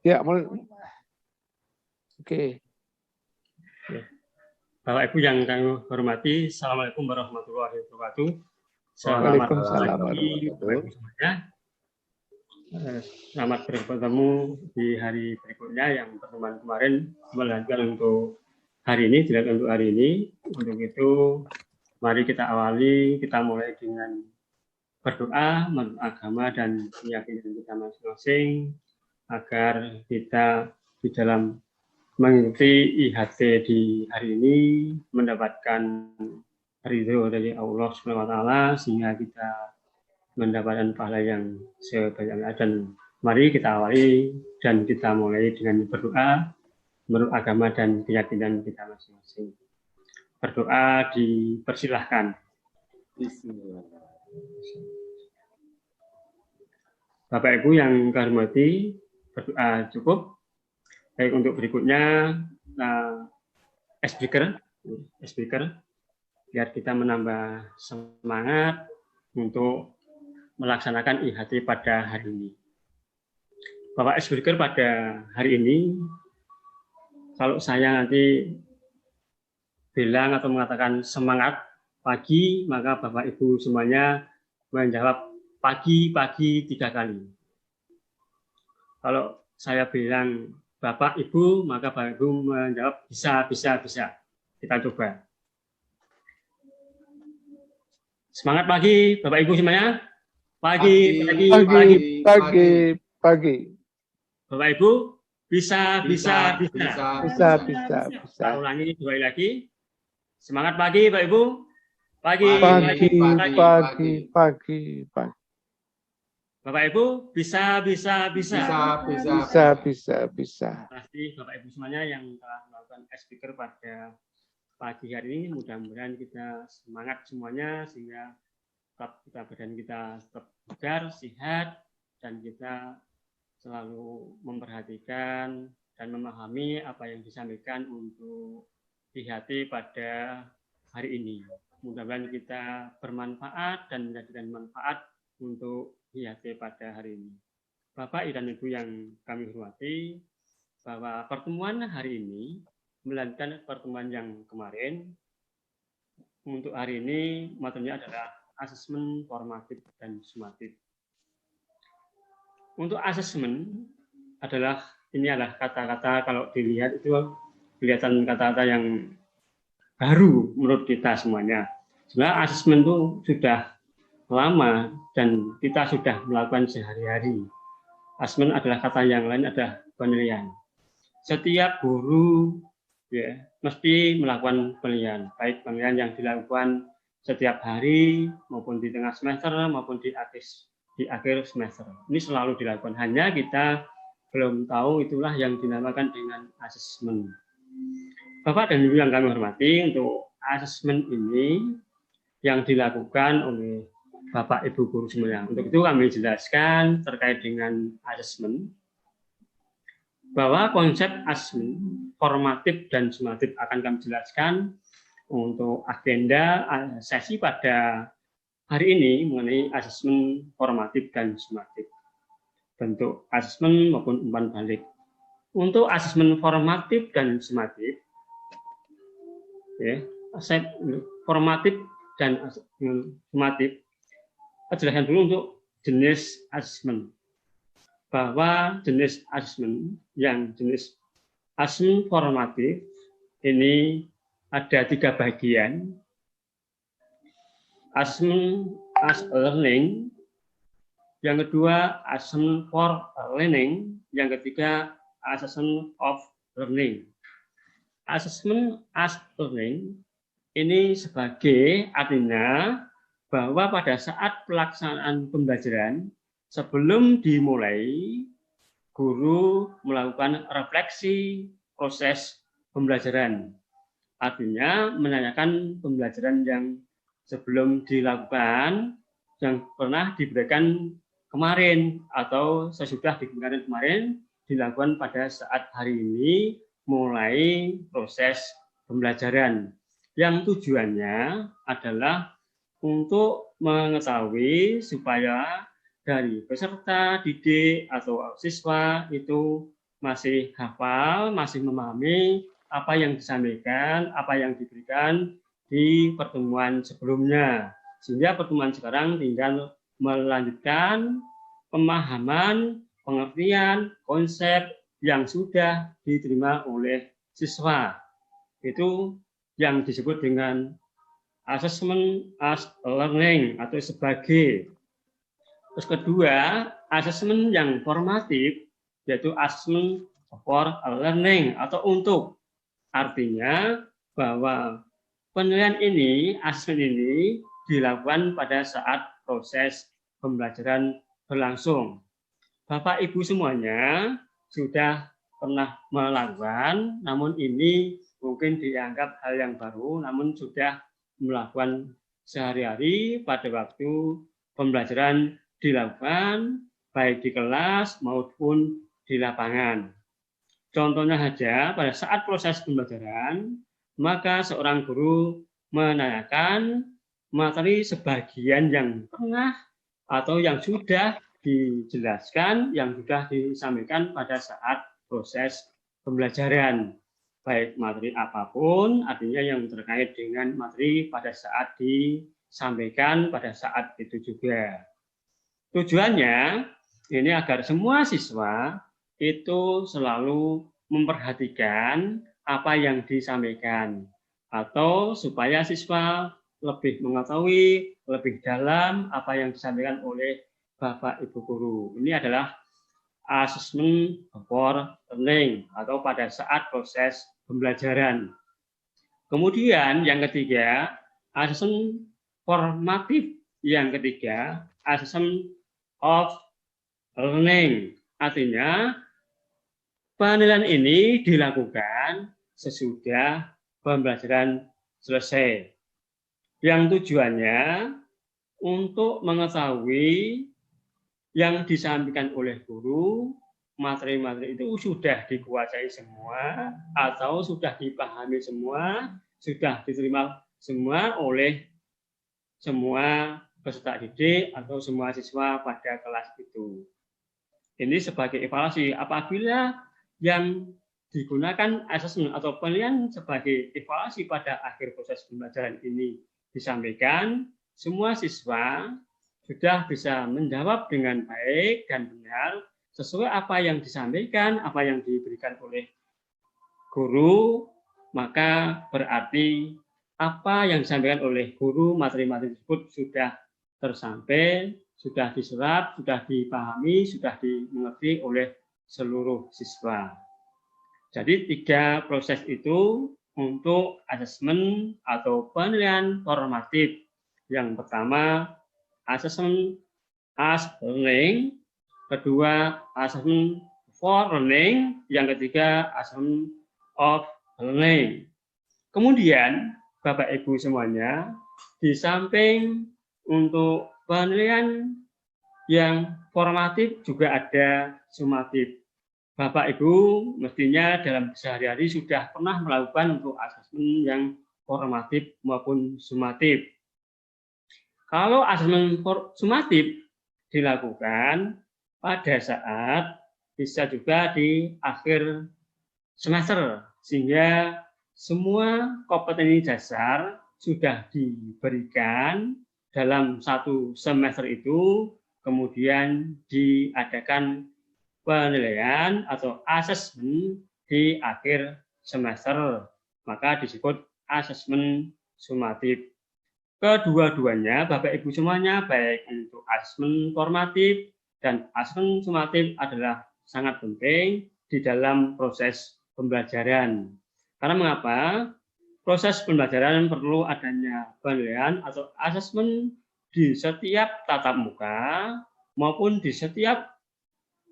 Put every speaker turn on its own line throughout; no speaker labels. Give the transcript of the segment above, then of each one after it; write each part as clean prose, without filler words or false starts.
Ya, oke.
Ya. Bapak Ibu yang kami hormati, Assalamualaikum warahmatullahi wabarakatuh. Selamat pagi Bapak Ibu semuanya. Selamat bertemu di hari berikutnya yang pertemuan kemarin melanjutkan untuk hari ini, dilakukan untuk hari ini. Untuk itu, mari kita mulai dengan berdoa menurut agama dan keyakinan kita masing-masing agar kita di dalam mengikuti IHT di hari ini mendapatkan ridho dari Allah SWT sehingga kita mendapatkan pahala yang sebanyak dan mari kita awali dan kita mulai dengan berdoa menurut agama dan keyakinan kita masing-masing. Berdoa dipersilahkan. Bapak Ibu yang kami hormati, berdoa cukup. Baik, untuk berikutnya speaker biar kita menambah semangat untuk melaksanakan IHT pada hari ini. Bapak speaker pada hari ini, kalau saya nanti bilang atau mengatakan semangat pagi, maka Bapak Ibu semuanya menjawab pagi 3 kali. Kalau saya bilang Bapak Ibu, maka Bapak Ibu menjawab bisa. Kita coba. Semangat pagi, Bapak Ibu semuanya. Pagi. Bapak Ibu, bisa. Kita ulangi 2 lagi. Semangat pagi, Bapak Ibu. Pagi. Bapak Ibu, bisa. Pasti Bapak Ibu semuanya yang telah melakukan speaker pada pagi hari ini, mudah-mudahan kita semangat semuanya sehingga badan kita tetap bugar, sehat, dan kita selalu memperhatikan dan memahami apa yang disampaikan untuk IHT pada hari ini. Mudah-mudahan kita bermanfaat dan menjadikan manfaat untuk IHT pada hari ini. Bapak dan Ibu yang kami hormati, bahwa pertemuan hari ini melanjutkan pertemuan yang kemarin. Untuk hari ini materinya adalah asesmen formatif dan sumatif. Untuk asesmen ini adalah kata-kata kalau dilihat itu kelihatan kata-kata yang baru menurut kita semuanya. Sebenarnya asesmen itu sudah lama dan kita sudah melakukan sehari-hari. Asesmen adalah kata yang lain adalah penilaian. Setiap guru mesti melakukan penilaian, baik penilaian yang dilakukan setiap hari maupun di tengah semester maupun di akhir semester. Ini selalu dilakukan. Hanya kita belum tahu itulah yang dinamakan dengan asesmen. Bapak dan Ibu yang kami hormati, untuk asesmen ini yang dilakukan oleh Bapak Ibu guru semuanya. Untuk itu kami jelaskan terkait dengan asesmen bahwa konsep asesmen formatif dan sumatif akan kami jelaskan untuk agenda sesi pada hari ini mengenai asesmen formatif dan sumatif, bentuk asesmen maupun umpan balik. Untuk asesmen formatif dan sumatif, formatif dan sumatif, jelaskan dulu untuk jenis asesmen. Bahwa jenis asesmen yang jenis asesmen formatif ini ada 3 bagian. Assessment as learning, yang kedua assessment for learning, yang ketiga assessment of learning. Assessment as learning ini sebagai artinya bahwa pada saat pelaksanaan pembelajaran sebelum dimulai, guru melakukan refleksi proses pembelajaran. Artinya menanyakan pembelajaran yang sebelum dilakukan, yang pernah diberikan kemarin atau sesudah diberikan kemarin, dilakukan pada saat hari ini mulai proses pembelajaran. Yang tujuannya adalah untuk mengetahui supaya dari peserta didik atau siswa itu masih hafal, masih memahami apa yang disampaikan, apa yang diberikan di pertemuan sebelumnya. Sehingga pertemuan sekarang tinggal melanjutkan pemahaman, pengertian, konsep yang sudah diterima oleh siswa. Itu yang disebut dengan assessment as learning atau sebagai. Terus kedua, assessment yang formatif, yaitu assessment for learning atau untuk. Artinya bahwa penilaian ini, assessment ini dilakukan pada saat proses pembelajaran berlangsung. Bapak Ibu semuanya sudah pernah melakukan, namun ini mungkin dianggap hal yang baru, namun sudah melakukan sehari-hari pada waktu pembelajaran dilakukan, baik di kelas maupun di lapangan. Contohnya saja, pada saat proses pembelajaran, maka seorang guru menanyakan materi sebagian yang pernah atau yang sudah dijelaskan, yang sudah disampaikan pada saat proses pembelajaran. Baik materi apapun, artinya yang terkait dengan materi pada saat disampaikan pada saat itu juga. Tujuannya ini agar semua siswa itu selalu memperhatikan apa yang disampaikan, atau supaya siswa lebih mengetahui lebih dalam apa yang disampaikan oleh Bapak Ibu Guru. Ini adalah assessment for learning atau pada saat proses pembelajaran. Kemudian yang ketiga, assessment formatif. Yang ketiga, assessment of learning. Artinya, penilaian ini dilakukan sesudah pembelajaran selesai. Yang tujuannya untuk mengetahui yang disampaikan oleh guru, materi-materi itu sudah dikuasai semua, atau sudah dipahami semua, sudah diterima semua oleh semua peserta didik atau semua siswa pada kelas itu. Ini sebagai evaluasi apabila yang digunakan assessment atau penilaian sebagai evaluasi pada akhir proses pembelajaran ini disampaikan, semua siswa sudah bisa menjawab dengan baik dan benar sesuai apa yang disampaikan, apa yang diberikan oleh guru, maka berarti apa yang disampaikan oleh guru, materi-materi tersebut sudah tersampai, sudah diserap, sudah dipahami, sudah dimengerti oleh seluruh siswa. Jadi 3 proses itu untuk asesmen atau penilaian formatif. Yang pertama, assessment as learning, kedua, assessment for learning, yang ketiga, assessment of learning. Kemudian, Bapak Ibu semuanya, di samping untuk penilaian yang formatif juga ada sumatif. Bapak Ibu mestinya dalam sehari-hari sudah pernah melakukan untuk asesmen yang formatif maupun sumatif. Kalau asesmen sumatif dilakukan pada saat bisa juga di akhir semester, sehingga semua kompetensi dasar sudah diberikan dalam 1 semester itu, kemudian diadakan penilaian atau asesmen di akhir semester, maka disebut asesmen sumatif. Kedua-duanya, Bapak Ibu semuanya, baik untuk asesmen formatif dan asesmen sumatif adalah sangat penting di dalam proses pembelajaran. Karena mengapa? Proses pembelajaran perlu adanya penilaian atau asesmen di setiap tatap muka maupun di setiap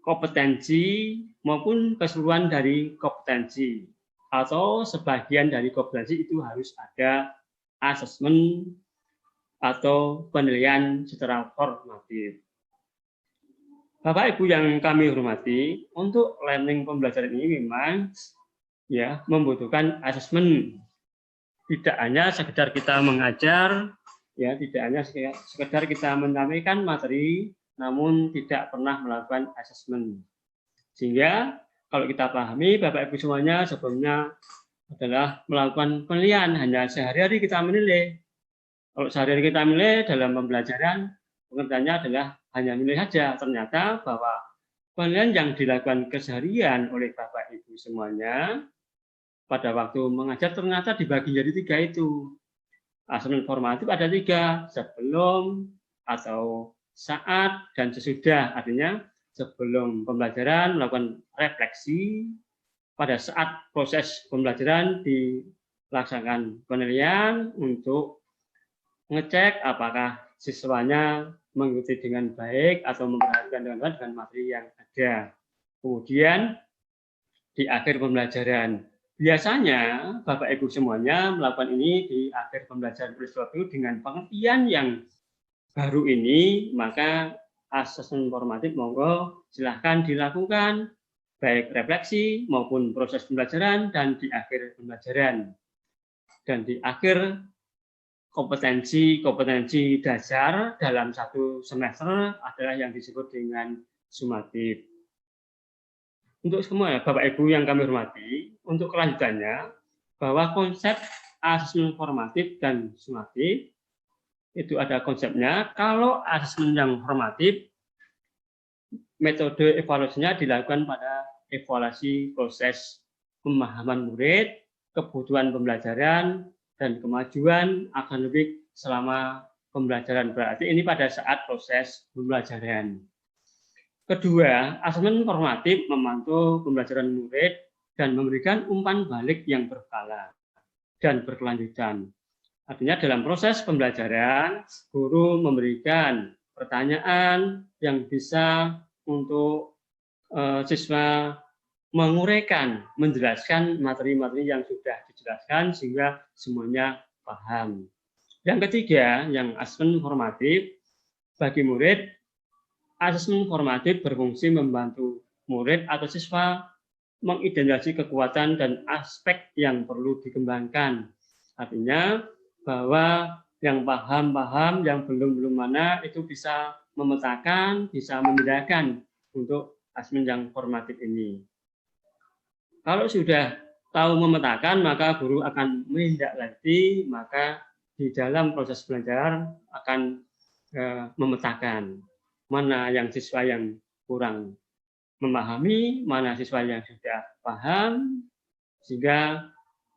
kompetensi maupun keseluruhan dari kompetensi, atau sebagian dari kompetensi itu harus ada asesmen atau penilaian secara formatif. Bapak Ibu yang kami hormati, untuk learning pembelajaran ini memang ya membutuhkan asesmen. Tidak hanya sekedar kita mengajar, ya tidak hanya sekedar kita menyampaikan materi, namun tidak pernah melakukan asesmen. Sehingga kalau kita pahami, Bapak Ibu semuanya sebelumnya adalah melakukan penilaian, hanya sehari-hari kita menilai. Kalau sehari-hari kita menilai dalam pembelajaran, pengertiannya adalah hanya menilai saja. Ternyata bahwa penilaian yang dilakukan keseharian oleh Bapak Ibu semuanya pada waktu mengajar ternyata dibagi jadi 3 itu. Asesmen formatif ada 3, sebelum atau saat dan sesudah. Artinya sebelum pembelajaran melakukan refleksi, pada saat proses pembelajaran dilaksanakan penilaian untuk ngecek apakah siswanya mengikuti dengan baik atau memperhatikan dengan materi yang ada. Kemudian di akhir pembelajaran, biasanya Bapak Ibu semuanya melakukan ini di akhir pembelajaran oleh sebab itu dengan pengertian yang baru ini, maka asesmen formatif monggo silahkan dilakukan, baik refleksi maupun proses pembelajaran dan di akhir pembelajaran. Dan di akhir kompetensi dasar dalam 1 semester adalah yang disebut dengan sumatif. Untuk semua Bapak Ibu yang kami hormati, untuk kelanjutannya, bahwa konsep asesmen formatif dan sumatif itu ada konsepnya. Kalau asesmen yang formatif, metode evaluasinya dilakukan pada evaluasi proses pemahaman murid, kebutuhan pembelajaran, dan kemajuan akademik selama pembelajaran. Berarti ini pada saat proses pembelajaran. Kedua, asesmen formatif memantau pembelajaran murid dan memberikan umpan balik yang berkala dan berkelanjutan. Artinya dalam proses pembelajaran, guru memberikan pertanyaan yang bisa untuk siswa menguraikan, menjelaskan materi-materi yang sudah dijelaskan sehingga semuanya paham. Yang ketiga, yang asesmen formatif bagi murid, asesmen formatif berfungsi membantu murid atau siswa mengidentifikasi kekuatan dan aspek yang perlu dikembangkan. Artinya bahwa yang paham, yang belum mana itu bisa memetakan, bisa membedakan untuk asesmen yang formatif ini. Kalau sudah tahu memetakan, maka guru akan menindaklanjuti, maka di dalam proses belajar akan memetakan mana yang siswa yang kurang memahami, mana siswa yang sudah paham, sehingga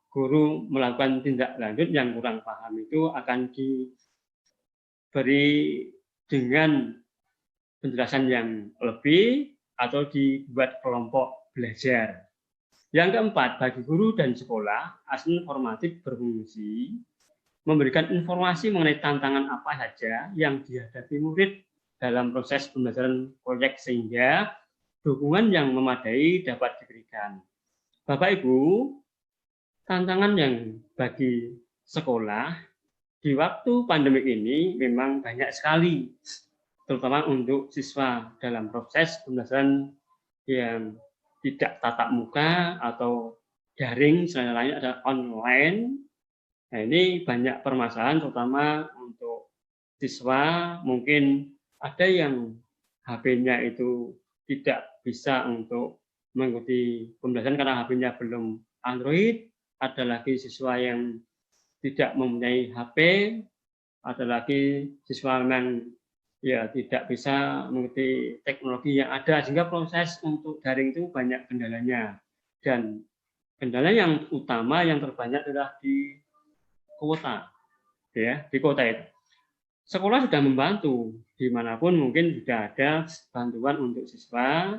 guru melakukan tindak lanjut yang kurang paham itu akan diberi dengan penjelasan yang lebih atau dibuat kelompok belajar. Yang keempat, bagi guru dan sekolah, asesmen formatif berfungsi memberikan informasi mengenai tantangan apa saja yang dihadapi murid dalam proses pembelajaran proyek sehingga dukungan yang memadai dapat diberikan. Bapak Ibu, tantangan yang bagi sekolah di waktu pandemi ini memang banyak sekali, terutama untuk siswa dalam proses pembelajaran yang tidak tatap muka atau daring, selain lain ada online. Nah, ini banyak permasalahan, terutama untuk siswa. Mungkin ada yang HP-nya itu tidak bisa untuk mengikuti pembelajaran karena HP-nya belum Android. Ada lagi siswa yang tidak mempunyai HP, ada lagi siswa yang tidak bisa mengikuti teknologi yang ada, sehingga proses untuk daring itu banyak kendalanya. Dan kendala yang utama yang terbanyak adalah di kota, di kota itu. Sekolah sudah membantu, dimanapun mungkin sudah ada bantuan untuk siswa,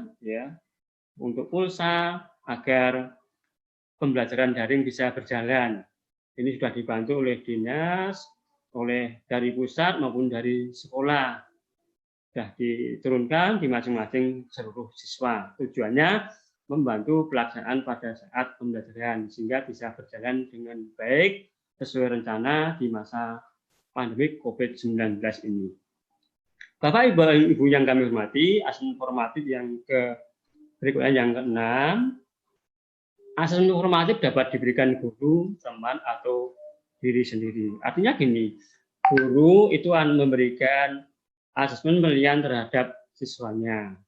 untuk pulsa agar pembelajaran daring bisa berjalan. Ini sudah dibantu oleh dinas, dari pusat maupun dari sekolah. Sudah diturunkan di masing-masing seluruh siswa. Tujuannya membantu pelaksanaan pada saat pembelajaran sehingga bisa berjalan dengan baik sesuai rencana di masa pandemi COVID-19 ini. Bapak Ibu yang kami hormati, asesmen formatif yang berikutnya yang keenam, asesmen formatif dapat diberikan guru, teman, atau diri sendiri. Artinya gini, guru itu akan memberikan asesmen penilaian terhadap siswanya.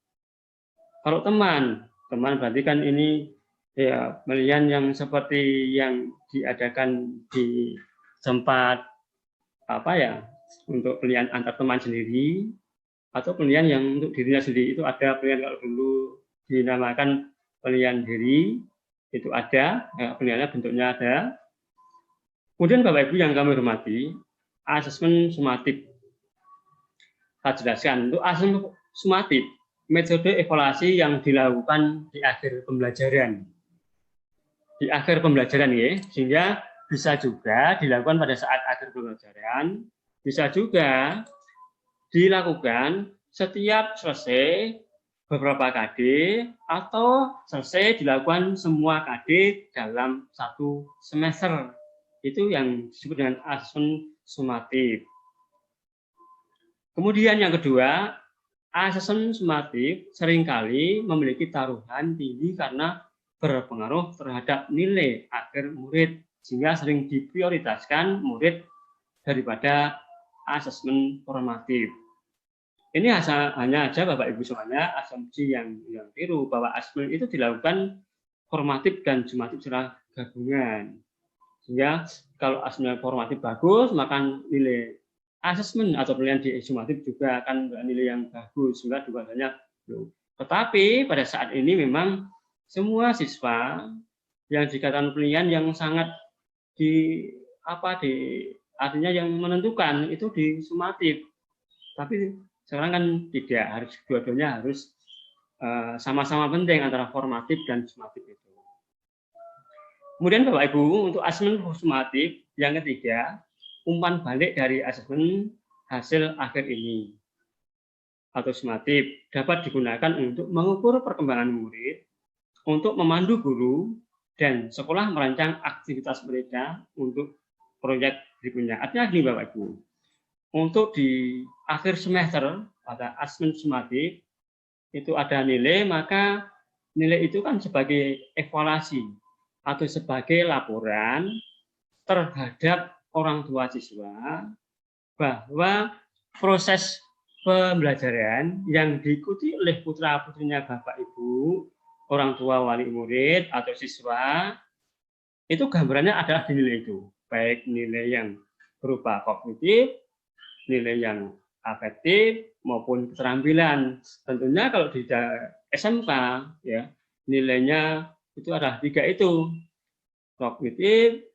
Kalau teman teman, berarti kan ini ya penilaian yang seperti yang diadakan di tempat apa ya, untuk penilaian antar teman sendiri atau penilaian yang untuk dirinya sendiri. Itu ada penilaian, kalau dulu dinamakan penilaian diri, itu ada ya, penilaiannya bentuknya ada. Kemudian Bapak Ibu yang kami hormati, asesmen sumatif. Saya jelaskan, untuk asesmen sumatif, metode evaluasi yang dilakukan di akhir pembelajaran. Di akhir pembelajaran ya, sehingga bisa juga dilakukan pada saat akhir pembelajaran, bisa juga dilakukan setiap selesai beberapa KD atau selesai dilakukan semua KD dalam satu semester. Itu yang disebut dengan asesmen sumatif. Kemudian yang kedua, asesmen sumatif seringkali memiliki taruhan tinggi karena berpengaruh terhadap nilai akhir murid, sehingga sering diprioritaskan murid daripada asesmen formatif. Ini hanya aja Bapak Ibu semuanya asumsi yang keliru bahwa asesmen itu dilakukan formatif dan sumatif secara gabungan. Sehingga kalau asesmen formatif bagus, maka nilai asesmen atau penilaian di sumatif juga akan nilai yang bagus, sehingga dua-duanya. Tetapi pada saat ini memang semua siswa yang dikatakan penilaian yang sangat artinya yang menentukan itu di sumatif. Tapi sekarang kan tidak, harus dua-duanya harus sama-sama penting antara formatif dan sumatif itu. Kemudian Bapak Ibu, untuk asesmen sumatif yang ketiga, umpan balik dari asesmen hasil akhir ini atau sumatif dapat digunakan untuk mengukur perkembangan murid, untuk memandu guru dan sekolah merancang aktivitas mereka untuk proyek berikutnya. Artinya gini Bapak Ibu, untuk di akhir semester pada asesmen sumatif itu ada nilai, maka nilai itu kan sebagai evaluasi atau sebagai laporan terhadap orang tua siswa bahwa proses pembelajaran yang diikuti oleh putra-putrinya Bapak Ibu, orang tua, wali murid atau siswa, itu gambarannya adalah di nilai itu, baik nilai yang berupa kognitif, nilai yang afektif maupun keterampilan. Tentunya kalau di SMK ya, nilainya itu adalah 3 itu, kognitif,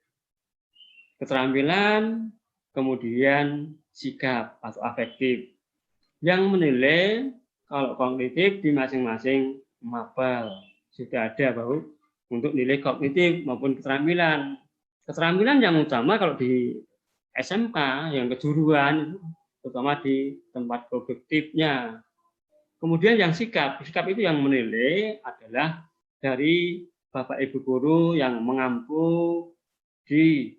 keterampilan, kemudian sikap atau afektif. Yang menilai kalau kognitif di masing-masing mapel sudah ada bahwa untuk nilai kognitif maupun keterampilan. Keterampilan yang utama kalau di SMK yang kejuruan, terutama di tempat produktifnya. Kemudian yang sikap itu yang menilai adalah dari Bapak Ibu guru yang mengampu di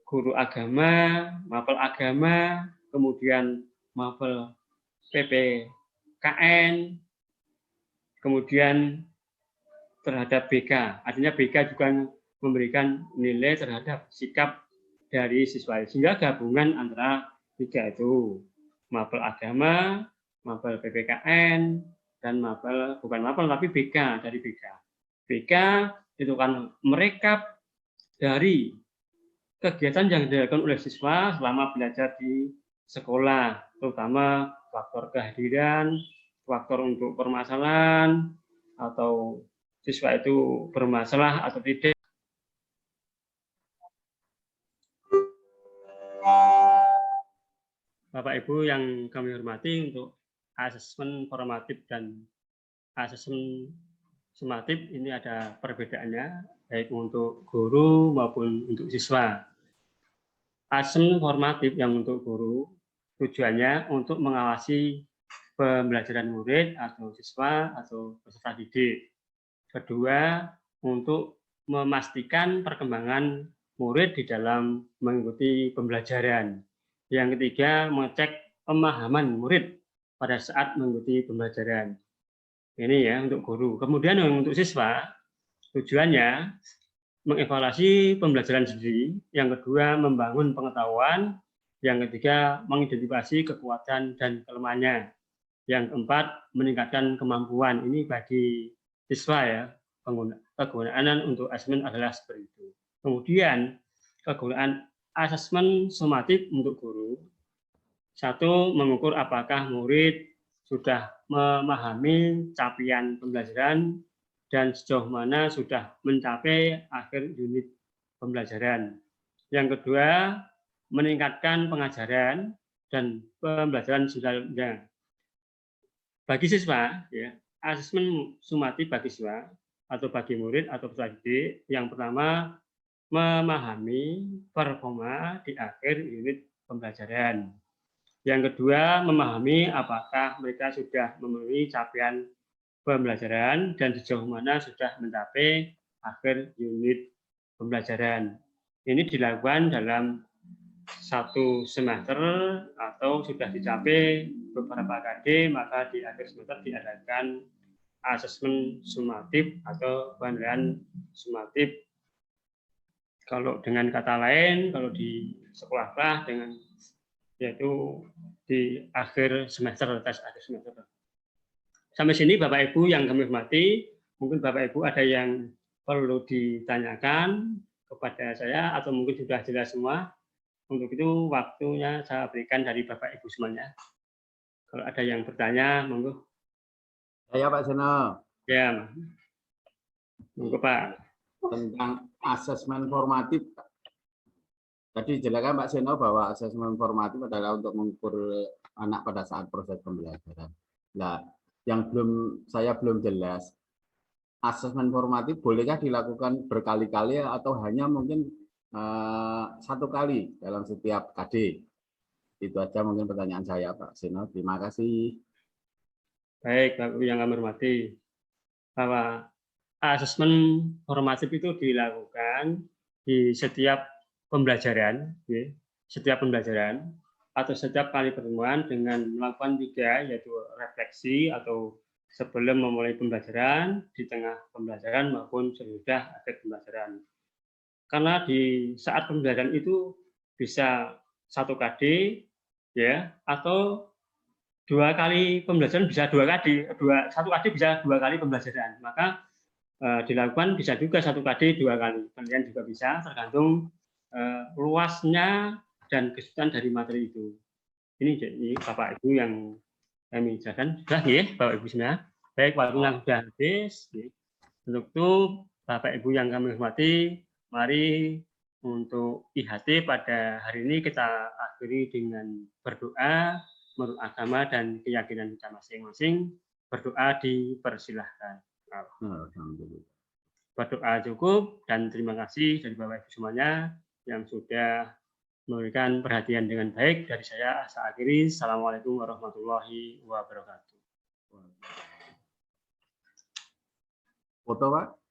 guru agama, mapel agama, kemudian mapel PPKN, kemudian terhadap BK. Artinya BK juga memberikan nilai terhadap sikap dari siswa. Sehingga gabungan antara 3 itu, mapel agama, mapel PPKN, dan mapel, bukan mapel tapi BK, dari BK. BK itu kan merekap dari kegiatan yang dilakukan oleh siswa selama belajar di sekolah, terutama faktor kehadiran, faktor untuk permasalahan, atau siswa itu bermasalah atau tidak. Bapak Ibu yang kami hormati, untuk asesmen formatif dan asesmen sumatif ini ada perbedaannya, baik untuk guru maupun untuk siswa. Asesmen formatif yang untuk guru tujuannya untuk mengawasi pembelajaran murid atau siswa atau peserta didik. Kedua, untuk memastikan perkembangan murid di dalam mengikuti pembelajaran. Yang ketiga, mengecek pemahaman murid pada saat mengikuti pembelajaran. Ini ya untuk guru. Kemudian untuk siswa, tujuannya mengevaluasi pembelajaran sendiri. Yang kedua, membangun pengetahuan. Yang ketiga, mengidentifikasi kekuatan dan kelemahannya. Yang keempat, meningkatkan kemampuan. Ini bagi siswa ya, kegunaan untuk asesmen adalah seperti itu. Kemudian kegunaan asesmen sumatif untuk guru, satu, mengukur apakah murid sudah memahami capaian pembelajaran dan sejauh mana sudah mencapai akhir unit pembelajaran. Yang kedua, meningkatkan pengajaran dan pembelajaran sebenarnya. Bagi siswa, ya, asesmen sumatif bagi siswa atau bagi murid atau peserta didik, yang pertama memahami performa di akhir unit pembelajaran. Yang kedua, memahami apakah mereka sudah memenuhi capaian pembelajaran dan sejauh mana sudah mencapai akhir unit pembelajaran. Ini dilakukan dalam satu semester atau sudah dicapai beberapa KD, maka di akhir semester diadakan asesmen sumatif atau penilaian sumatif. Kalau dengan kata lain, kalau di sekolah dengan yaitu di akhir semester, tes akhir semester. Sampai sini Bapak Ibu yang kami hormati, mungkin Bapak Ibu ada yang perlu ditanyakan kepada saya atau mungkin sudah jelas semua. Untuk itu waktunya saya berikan dari Bapak Ibu semuanya. Kalau ada yang bertanya, monggo.
Ya Pak Seno.
Ya, monggo Pak.
Tentang asesmen formatif. Tadi jelaskan Pak Seno bahwa asesmen formatif adalah untuk mengukur anak pada saat proses pembelajaran. Nah, yang saya belum jelas, asesmen formatif bolehkah dilakukan berkali-kali atau hanya mungkin satu kali dalam setiap KD? Itu aja mungkin pertanyaan saya Pak Seno. Terima kasih.
Baik, Bapak Ibu yang kami hormati, bahwa asesmen formatif itu dilakukan di setiap pembelajaran, ya, setiap pembelajaran atau setiap kali pertemuan dengan melakukan 3, yaitu refleksi atau sebelum memulai pembelajaran, di tengah pembelajaran maupun sesudah akhir pembelajaran. Karena di saat pembelajaran itu bisa 1 KD, ya, atau 2 kali pembelajaran bisa 2 KD, 1 KD bisa 2 kali pembelajaran. Maka dilakukan bisa juga 1 KD 2 kali. Penilaian juga bisa, tergantung luasnya dan kesulitan dari materi itu. Ini Bapak Ibu yang kami jelaskan. Sudah ya, Bapak Ibu semua. Baik, waktunya sudah habis. Untuk itu, Bapak Ibu yang kami hormati, mari untuk IHT pada hari ini kita akhiri dengan berdoa menurut agama dan keyakinan kita masing-masing. Berdoa dipersilahkan.
Alhamdulillah.
Berdoa cukup dan terima kasih dari Bapak Ibu semuanya yang sudah memberikan perhatian dengan baik. Dari saya akhiri. Assalamualaikum warahmatullahi wabarakatuh.
Foto Pak.